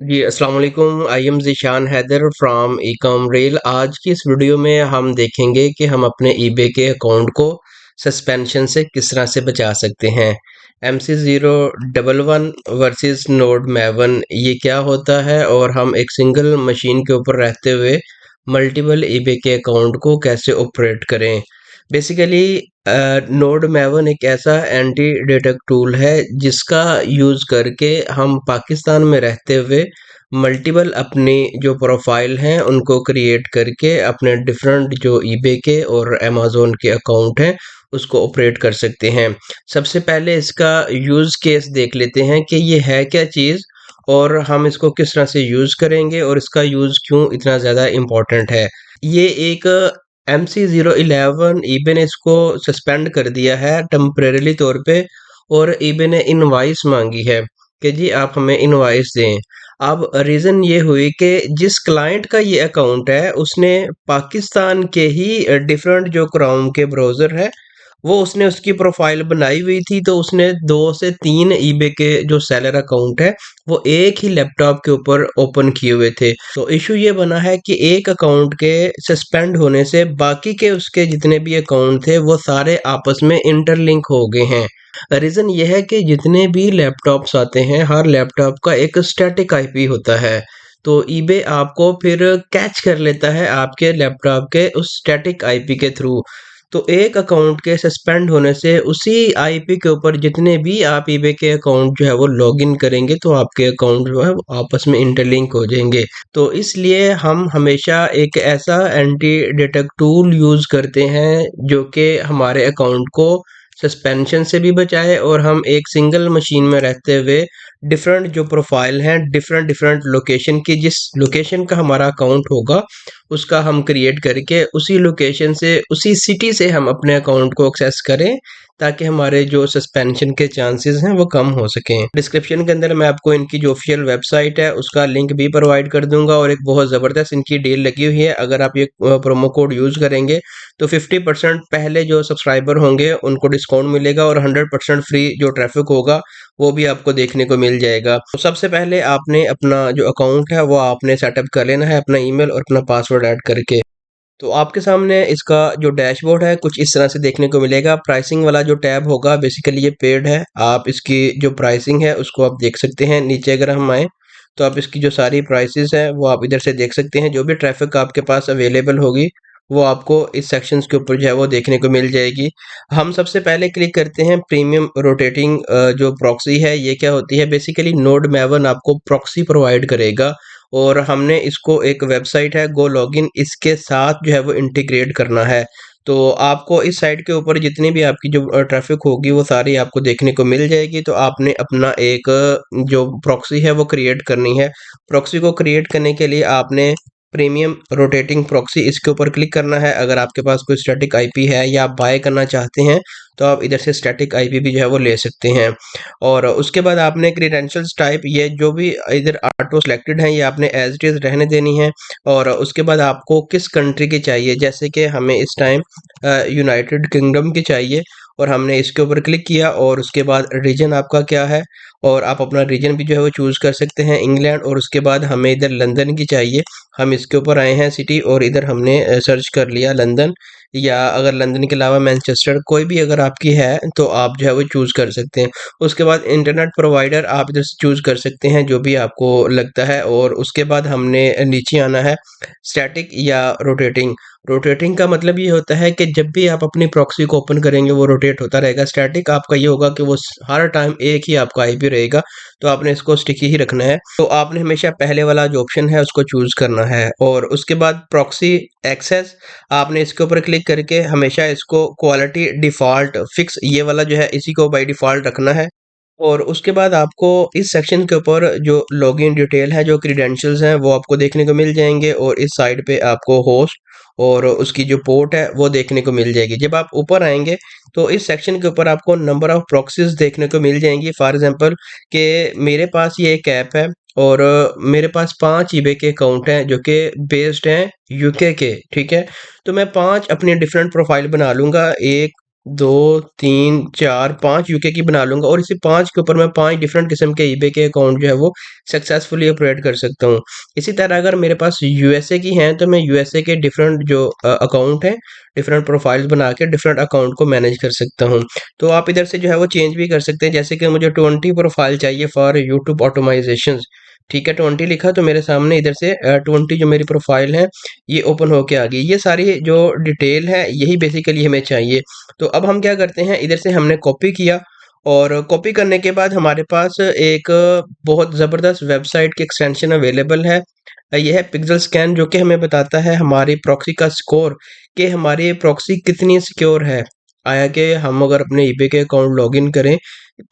जी, अस्सलाम वालेकुम। I am Zeeshan Haider from Ecom Rail. आज की इस वीडियो में हम देखेंगे कि हम अपने ईबे के अकाउंट को सस्पेंशन से किस तरह से बचा सकते हैं। MC011 वर्सेस नोड मैवन, ये क्या होता है और हम एक सिंगल मशीन के ऊपर रहते हुए मल्टीपल ईबे के अकाउंट को कैसे ऑपरेट करें। बेसिकली नोड मैवन एक ऐसा एंटी डेटा टूल है जिसका यूज़ करके हम पाकिस्तान में रहते हुए मल्टीपल अपनी जो प्रोफाइल हैं उनको क्रिएट करके अपने डिफरेंट जो ईबे के और अमेज़न के अकाउंट हैं उसको ऑपरेट कर सकते हैं। सबसे पहले इसका यूज़ केस देख लेते हैं कि ये है क्या चीज़ और हम इसको किस तरह से यूज़ करेंगे और इसका यूज़ क्यों इतना ज़्यादा इम्पोर्टेंट है। ये एक MC011 ईबे ने इसको सस्पेंड कर दिया है टेम्परेरीली तौर पे और ईबे ने इनवॉइस मांगी है कि जी आप हमें इनवॉइस दें। अब रीज़न ये हुई कि जिस क्लाइंट का ये अकाउंट है उसने पाकिस्तान के ही डिफरेंट जो क्रोम के ब्राउज़र है वो उसने उसकी प्रोफाइल बनाई हुई थी, तो उसने 2 से 3 ईबे के जो सेलर अकाउंट है वो एक ही लैपटॉप के ऊपर ओपन किए हुए थे। तो इशू ये बना है कि एक अकाउंट के सस्पेंड होने से बाकी के उसके जितने भी अकाउंट थे वो सारे आपस में इंटरलिंक हो गए हैं। रीज़न ये है कि जितने भी लैपटॉप्स आते हैं हर लैपटॉप का एक स्टैटिक आईपी होता है। तो ईबे आपको फिर कैच कर लेता है आपके लैपटॉप के उस स्टैटिक आईपी के थ्रू। तो एक अकाउंट के सस्पेंड होने से उसी आईपी के ऊपर जितने भी आप ईबे के अकाउंट जो है वो लॉगिन करेंगे तो आपके अकाउंट जो है वो आपस में इंटरलिंक हो जाएंगे। तो इसलिए हम हमेशा एक ऐसा एंटी डिटेक्ट टूल यूज़ करते हैं जो कि हमारे अकाउंट को सस्पेंशन से भी बचाए और हम एक सिंगल मशीन में रहते हुए डिफरेंट जो प्रोफाइल हैं डिफरेंट डिफरेंट लोकेशन की, जिस लोकेशन का हमारा अकाउंट होगा उसका हम क्रिएट करके उसी लोकेशन से उसी सिटी से हम अपने अकाउंट को एक्सेस करें ताकि हमारे जो सस्पेंशन के चांसेस हैं वो कम हो सकें। डिस्क्रिप्शन के अंदर मैं आपको इनकी जो ऑफिशियल वेबसाइट है उसका लिंक भी प्रोवाइड कर दूंगा और एक बहुत ज़बरदस्त इनकी डील लगी हुई है। अगर आप ये प्रोमो कोड यूज़ करेंगे तो 50% पहले जो सब्सक्राइबर होंगे उनको डिस्काउंट मिलेगा और 100% फ्री जो ट्रैफिक होगा वो भी आपको देखने को मिल जाएगा। तो सबसे पहले आपने अपना जो अकाउंट है वो आपने सेटअप कर लेना है अपना ईमेल और अपना पासवर्ड ऐड करके। तो आपके सामने इसका जो डैशबोर्ड है कुछ इस तरह से देखने को मिलेगा। प्राइसिंग वाला जो टैब होगा बेसिकली ये पेड है। आप इसकी जो प्राइसिंग है उसको आप देख सकते हैं। नीचे अगर हम आए तो आप इसकी जो सारी प्राइसेस हैं वो आप इधर से देख सकते हैं। जो भी ट्रैफिक आपके पास अवेलेबल होगी वो आपको इस सेक्शंस के ऊपर जो है वो देखने को मिल जाएगी। हम सबसे पहले क्लिक करते हैं प्रीमियम रोटेटिंग जो प्रॉक्सी है। ये क्या होती है, बेसिकली नोड मैवन आपको प्रॉक्सी प्रोवाइड करेगा और हमने इसको एक वेबसाइट है गो लॉगिन इसके साथ जो है वो इंटीग्रेट करना है। तो आपको इस साइट के ऊपर जितनी भी आपकी जो ट्रैफिक होगी वो सारी आपको देखने को मिल जाएगी। तो आपने अपना एक जो प्रॉक्सी है वो क्रिएट करनी है। प्रॉक्सी को क्रिएट करने के लिए आपने प्रीमियम रोटेटिंग प्रॉक्सी इसके ऊपर क्लिक करना है। अगर आपके पास कोई स्टैटिक आईपी है या आप बाय करना चाहते हैं तो आप इधर से स्टैटिक आईपी भी जो है वो ले सकते हैं। और उसके बाद आपने क्रीडेंशियल्स टाइप ये जो भी इधर ऑटो सिलेक्टेड है ये आपने एज इट इज़ रहने देनी है। और उसके बाद आपको किस कंट्री की चाहिए, जैसे कि हमें इस टाइम यूनाइटेड किंगडम की चाहिए और हमने इसके ऊपर क्लिक किया और उसके बाद रीजन आपका क्या है और आप अपना रीजन भी जो है वो चूज़ कर सकते हैं इंग्लैंड। और उसके बाद हमें इधर लंदन की चाहिए। हम इसके ऊपर आए हैं सिटी और इधर हमने सर्च कर लिया लंदन, या अगर लंदन के अलावा मैनचेस्टर कोई भी अगर आपकी है तो आप जो है वो चूज़ कर सकते हैं। उसके बाद इंटरनेट प्रोवाइडर आप इधर से चूज़ कर सकते हैं जो भी आपको लगता है। और उसके बाद हमने नीचे आना है स्टैटिक या रोटेटिंग। रोटेटिंग का मतलब ये होता है कि जब भी आप अपनी प्रॉक्सी को ओपन करेंगे वो रोटेट होता रहेगा। स्टैटिक आपका ये होगा कि वो हर टाइम एक ही आपका आईपी रहेगा, तो आपने इसको स्टिकी ही रखना है। तो आपने हमेशा पहले वाला जो ऑप्शन है उसको चूज़ करना है। और उसके बाद प्रॉक्सी एक्सेस आपने इसके ऊपर क्लिक करके हमेशा इसको क्वालिटी डिफ़ॉल्ट फिक्स ये वाला जो है इसी को बाय डिफ़ॉल्ट रखना है। और उसके बाद आपको इस सेक्शन के ऊपर जो लॉगिन डिटेल है, जो क्रीडेंशियल्स हैं वो आपको देखने को मिल जाएँगे और इस साइड पे आपको होस्ट और उसकी जो पोर्ट है वो देखने को मिल जाएगी। जब आप ऊपर आएँगे तो इस सेक्शन के ऊपर आपको नंबर ऑफ प्रॉक्सीज़ देखने को मिल जाएँगी। फॉर एग्ज़ाम्पल कि मेरे पास ये एक ऐप है और मेरे पास 5 ईबे के अकाउंट हैं जो कि बेस्ड हैं यूके के, ठीक है? तो मैं 5 अपनी डिफरेंट प्रोफ़ाइल बना लूँगा। एक 2, 3, 4, 5 यूके की बना लूँगा और इसी 5 के ऊपर मैं 5 डिफरेंट किस्म के ईबे के अकाउंट जो है वो सक्सेसफुली ऑपरेट कर सकता हूँ। इसी तरह अगर मेरे पास यूएसए की हैं तो मैं यूएसए के डिफरेंट जो अकाउंट हैं, डिफरेंट प्रोफाइल्स बना के डिफरेंट अकाउंट को मैनेज कर सकता हूँ। तो आप इधर से जो है वो चेंज भी कर सकते हैं, जैसे कि मुझे 20 प्रोफाइल चाहिए फॉर यूट्यूब ऑटोमाइजेशंस। ठीक है, 20 लिखा तो मेरे सामने इधर से 20 जो मेरी प्रोफाइल है ये ओपन होके आ गई। ये सारी जो डिटेल है यही बेसिकली हमें चाहिए। तो अब हम क्या करते हैं, इधर से हमने कॉपी किया और कॉपी करने के बाद हमारे पास एक बहुत ज़बरदस्त वेबसाइट की एक्सटेंशन अवेलेबल है। ये है पिक्सल स्कैन, जो कि हमें बताता है हमारी प्रॉक्सी का स्कोर, कि हमारी प्रॉक्सी कितनी सिक्योर है। आया कि हम अगर अपने ईबे के अकाउंट लॉगिन करें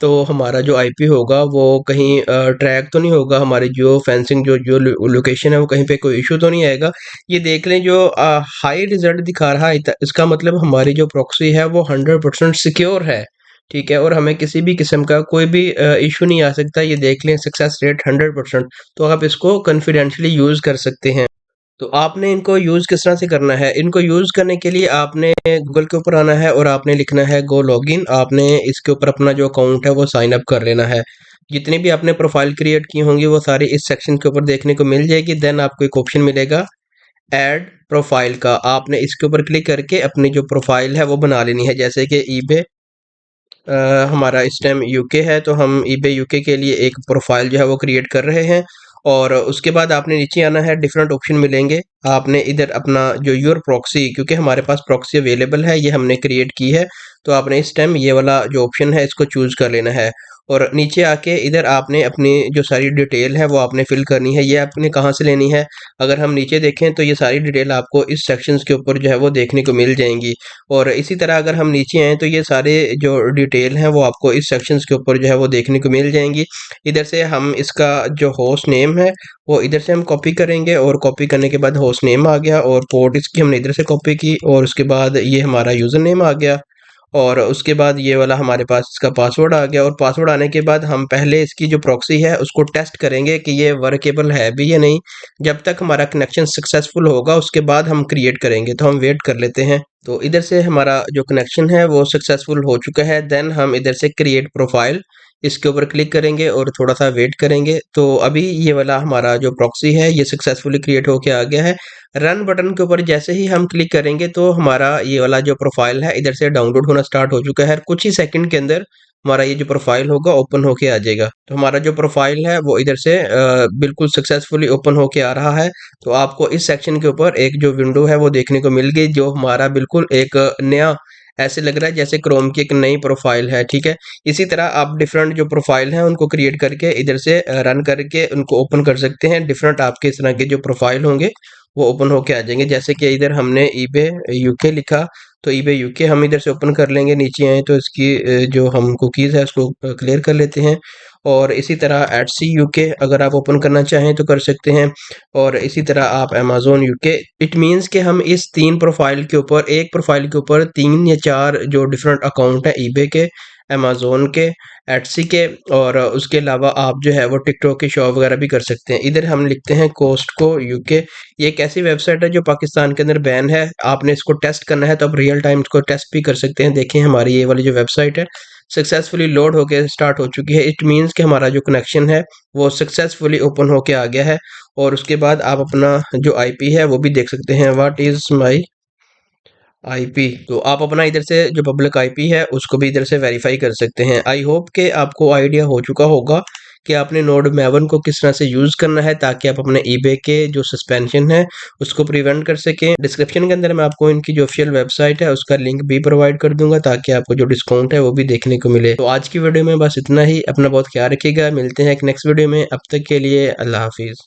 तो हमारा जो आईपी होगा वो कहीं ट्रैक तो नहीं होगा, हमारी जियो फेंसिंग जो जो लोकेशन है वो कहीं पे कोई इशू तो नहीं आएगा। ये देख लें, जो हाई रिजल्ट दिखा रहा है इसका मतलब हमारी जो प्रॉक्सी है वो 100% सिक्योर है। ठीक है, और हमें किसी भी किस्म का कोई भी इशू नहीं आ सकता। ये देख लें, सक्सेस रेट 100%। तो आप इसको कॉन्फिडेंशियली यूज़ कर सकते हैं। तो आपने इनको यूज़ किस तरह से करना है? इनको यूज़ करने के लिए आपने गूगल के ऊपर आना है और आपने लिखना है गो लॉगिन। आपने इसके ऊपर अपना जो अकाउंट है वो साइन अप कर लेना है। जितनी भी आपने प्रोफाइल क्रिएट की होंगी वो सारी इस सेक्शन के ऊपर देखने को मिल जाएगी। देन आपको एक ऑप्शन मिलेगा ऐड प्रोफाइल का। आपने इसके ऊपर क्लिक करके अपनी जो प्रोफाइल है वो बना लेनी है। जैसे कि ईबे हमारा इस टाइम यूके है तो हम ईबे यूके के लिए एक प्रोफाइल जो है वो क्रिएट कर रहे हैं। और उसके बाद आपने नीचे आना है, डिफरेंट ऑप्शन मिलेंगे। आपने इधर अपना जो योर प्रॉक्सी, क्योंकि हमारे पास प्रॉक्सी अवेलेबल है, ये हमने क्रिएट की है, तो आपने इस टाइम ये वाला जो ऑप्शन है इसको चूज़ कर लेना है। और नीचे आके इधर आपने अपनी जो सारी डिटेल है वो आपने फिल करनी है। ये आपने कहाँ से लेनी है? अगर हम नीचे देखें तो ये सारी डिटेल आपको इस सेक्शंस के ऊपर जो है वो देखने को मिल जाएंगी। और इसी तरह अगर हम नीचे आएँ तो ये सारे जो डिटेल हैं वो आपको इस सेक्शंस के ऊपर जो है वो देखने को मिल जाएंगी। इधर से हम इसका जो होस्ट नेम है वो इधर से हम कॉपी करेंगे और कॉपी करने के बाद होस्ट नेम आ गया और पोर्ट इसकी हमने इधर से कॉपी की और उसके बाद ये हमारा यूज़र नेम आ गया और उसके बाद ये वाला हमारे पास इसका पासवर्ड आ गया। और पासवर्ड आने के बाद हम पहले इसकी जो प्रॉक्सी है उसको टेस्ट करेंगे कि ये वर्केबल है भी या नहीं। जब तक हमारा कनेक्शन सक्सेसफुल होगा उसके बाद हम क्रिएट करेंगे, तो हम वेट कर लेते हैं। तो इधर से हमारा जो कनेक्शन है वो सक्सेसफुल हो चुका है। देन हम इधर से क्रिएट प्रोफाइल इसके ऊपर क्लिक करेंगे और थोड़ा सा वेट करेंगे। तो अभी ये वाला हमारा जो प्रॉक्सी है ये सक्सेसफुली क्रिएट होके आ गया है। रन बटन के ऊपर जैसे ही हम क्लिक करेंगे तो हमारा ये वाला जो प्रोफाइल है इधर से डाउनलोड होना स्टार्ट हो चुका है। कुछ ही सेकंड के अंदर हमारा ये जो प्रोफाइल होगा ओपन होके आ जाएगा। तो हमारा जो प्रोफाइल है वो इधर से बिल्कुल सक्सेसफुली ओपन होके आ रहा है। तो आपको इस सेक्शन के ऊपर एक जो विंडो है वो देखने को मिल गई, जो हमारा बिल्कुल एक नया, ऐसे लग रहा है जैसे क्रोम की एक नई प्रोफाइल है। ठीक है, इसी तरह आप डिफरेंट जो प्रोफाइल हैं उनको क्रिएट करके इधर से रन करके उनको ओपन कर सकते हैं। डिफरेंट आपके इस तरह के जो प्रोफाइल होंगे वो ओपन होके आ जाएंगे। जैसे कि इधर हमने ईबे यूके लिखा, तो ईबे यूके हम इधर से ओपन कर लेंगे। नीचे आए तो इसकी जो हम कुकीज़ है उसको क्लियर कर लेते हैं। और इसी तरह एटसी यूके अगर आप ओपन करना चाहें तो कर सकते हैं। और इसी तरह आप अमेज़न यूके, इट मीन्स कि हम इस 3 प्रोफाइल के ऊपर, एक प्रोफाइल के ऊपर 3 या 4 जो डिफरेंट अकाउंट है ईबे के, अमेज़न के, एटसी के, और उसके अलावा आप जो है वो टिकटॉक के शो वगैरह भी कर सकते हैं। इधर हम लिखते हैं कोस्टको यूके। ये एक ऐसी वेबसाइट है जो पाकिस्तान के अंदर बैन है। आपने इसको टेस्ट करना है तो आप रियल टाइम इसको टेस्ट भी कर सकते हैं। देखें, हमारी ये वाली जो वेबसाइट है सक्सेसफुली लोड होके स्टार्ट हो चुकी है। इट मीन्स कि हमारा जो कनेक्शन है वो सक्सेसफुली ओपन होके आ गया है। और उसके बाद आप अपना जो आईपी है वो भी देख सकते हैं, व्हाट इज़ माई आईपी। तो आप अपना इधर से जो पब्लिक आईपी है उसको भी इधर से वेरीफाई कर सकते हैं। आई होप कि आपको आइडिया हो चुका होगा कि आपने नोड मैवन को किस तरह से यूज़ करना है ताकि आप अपने ईबे के जो सस्पेंशन है उसको प्रिवेंट कर सकें। डिस्क्रिप्शन के अंदर मैं आपको इनकी जो ऑफिशियल वेबसाइट है उसका लिंक भी प्रोवाइड कर दूंगा ताकि आपको जो डिस्काउंट है वो भी देखने को मिले। तो आज की वीडियो में बस इतना ही। अपना बहुत ख्याल रखिएगा, मिलते हैं एक नेक्स्ट वीडियो में। अब तक के लिए अल्लाह हाफिज़।